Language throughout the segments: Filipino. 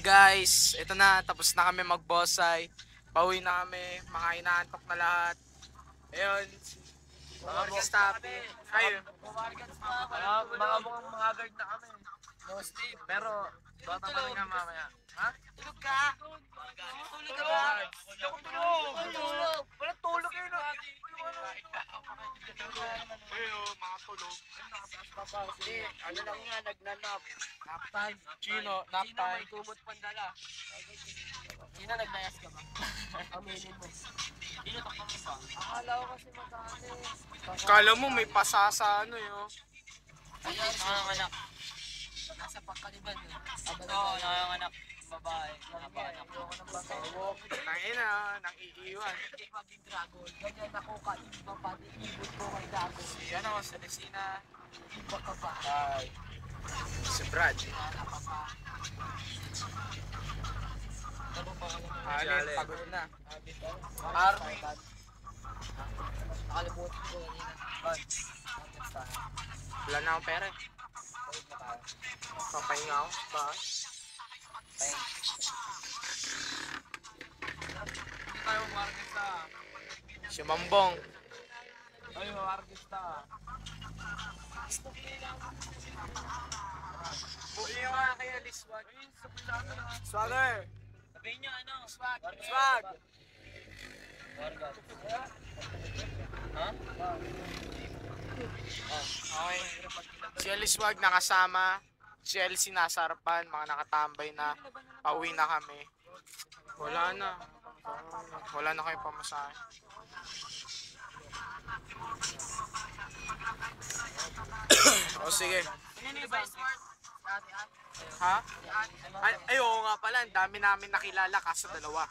Guys, ito na, tapos na kami magbosay. Pauwi na kami, mga inaantok na lahat. Ayun, mga staff. Ayun. Mga mukhang mahagard na kami. No sleep. Pero, bata pa rin nga mamaya. Ha? Tulog ka! Tulog ka ba? Hindi ako tulog! Tulog! Walang tulog yun! Ayun, mga tulog. Hindi, ano lang nga, nagnanap. Nap time. Chino, nap Sino may time. kumot pandala? Sino naglayas ka ba? Aminin mo. Sino takpan mo pa? Akala ko kasi matali. Kala mo may pasasa ano yun. Ayun, nanganganak. Nasa pagkaliban eh. Oo, nanganganak. Babae. Nanganganak. Ayoko ng babae. Tangina, nang iiwan. Hindi maging dragon. Ganyan ako kaiba pati ibot ko kay dragon. Si ano, si Lucina. Iba ka ba? Si Brad. Wala ka pa. Alin, pagod na. Army. Nakalimutan ko kanina. Wala na akong pera eh. Papahinga ako. Ba? Hindi tayo markista. Si Mambong. Ay, markista. Buli yung nga kay Alice Swag. Swagger! Sabihin niyo ano? Swag. Swag! Ha? Okay. Si Alice Swag nakasama. Si Elsie nasa harapan. Mga nakatambay na. Pauwi na kami. Wala na. Wala na kayo pamasahe. O sige. Ano yung vice smart? Ha? Ay, oo nga pala. Ang dami namin nakilala kaso dalawa.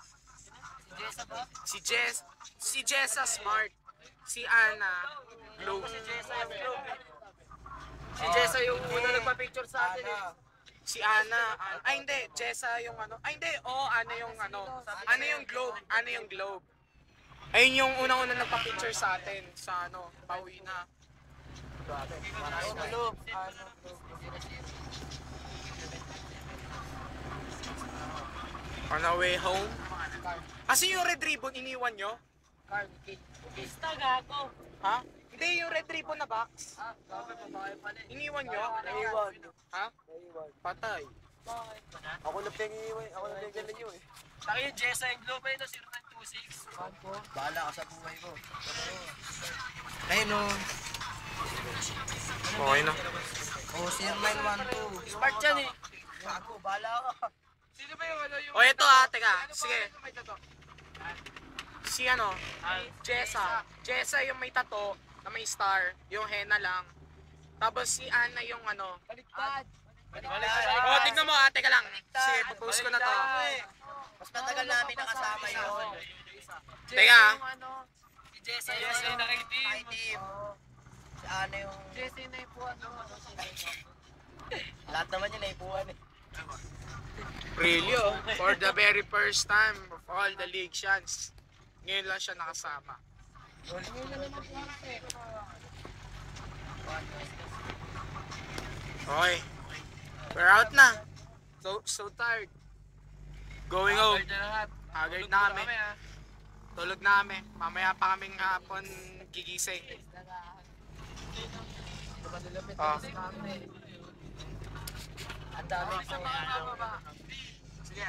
Si Jessa ba? Si Jessa Smart. Si Ana Glow. Si Jessa yung globe. Si Jessa yung una nagpa-picture sa atin eh. Si Ana. Ay hindi. Jessa yung ano. Ay hindi. Oo, Ana yung ano. Ano yung Globe. Ana yung Globe. Ayun yung unang-una nagpa-picture sa atin. Sa ano. Pauwi na. Globe. On our way home. Kasi yung red ribbon iniwan nyo? Pista gago. Ha? Hindi, yung red ribbon na box. Ah, gago babae pala eh. Iniwan nyo? Naiwan. Ha? Patay. Bakit? Ako na pinag-iiwan, ako na pinag-galan nyo eh. Taki yung Jessa yung globe ay ito 0926. Bahala ka sa buhay ko. Ayun o. Okay na. Oh, 0912. Smart yan eh. Gago, bahala ka. Sino ba yung ano yung... O ito ha, teka. Sige. Si ano? Jessa. Jessa yung may tato na may star. Yung henna lang. Tapos si Ana yung ano. Baliktad. O, tignan mo ha, teka lang. Sige, popost ko na to. Mas matagal namin nakasama yun. Teka ha. Si Jessa yung nakitim. Hi, team. Si Ana yung... Jessa yung naipuan mo. Lahat naman yun naipuan eh. Really oh. For the very first time of all the league chance. Ngayon lang siya nakasama. Okay. We're out na. So tired. Going home. Haggard na kami. Tulog na kami. Mamaya pa kaming hapon gigising. Oh. Ang dami ko. Sige.